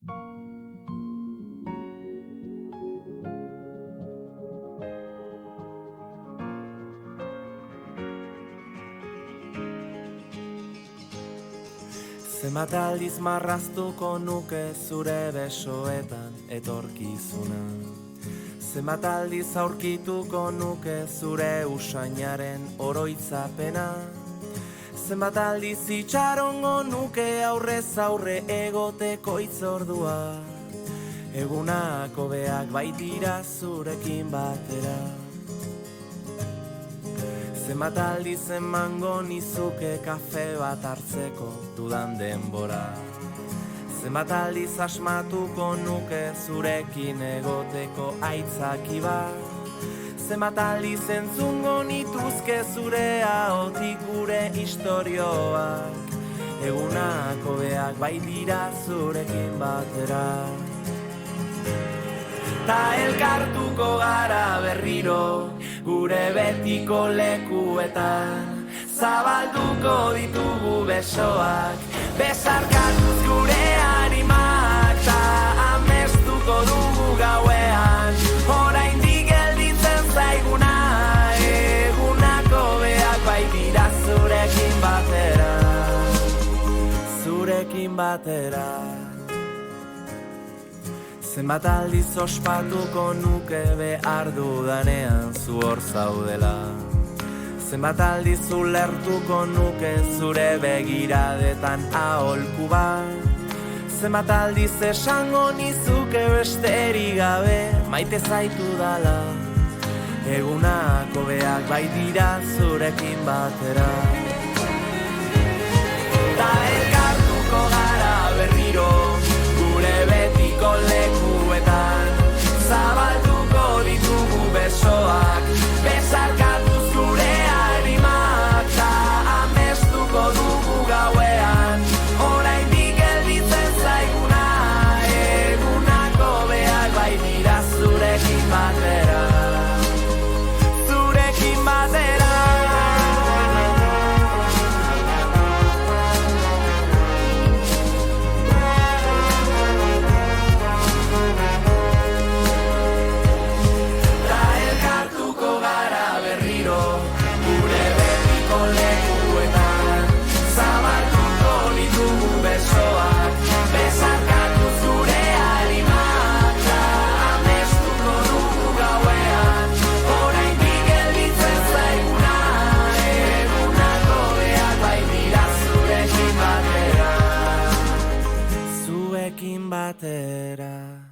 Zenbat aldiz marraztuko nuke zure besoetan etorkizuna. Zenbat aldiz aurkituko nuke zure usainaren oroitzapena. Zenbat aldiz itxarongo nuke aurrez aurre egoteko itzordua. Egunak hobeak baitira zurekin batera. Zenbat aldiz emango nizuke kafe bat hartzeko dudan denbora. Zenbat aldiz asmatuko nuke zurekin egoteko aitzaki bat. Zenbat aldiz entzungo nituzke zure ahotik gure istorioak. Egunak hobeak baitira zurekin batera. Ta elkartuko gara berriro, gure betiko lekuetan. Zabalduko ditugu besoak, besarkatuz gure animak. Ta amestuko dugu gauean, oraindik gelditzen zaiguna. Egunako beak baitira zurekin batera, zurekin batera. Zenbat aldiz ospatuko nuke behar dudanean zu hor zaudela. Zenbat aldiz ulertuko nuke zure begiradetan aholku bat. Zenbat aldiz esango nizuke besterik gabe maite zaitu dala. Egunak hobeak baitira zurekin batera. Ta elkartuko gara berriro, gure betiko lekuetan. Zabalduko ditugu besoak, besarkatuz gure animak. Ta amestuko dugu gauean, oraindik gelditzen zaiguna. Egunako beak baitira zurekin batera, zurekin batera. Batera.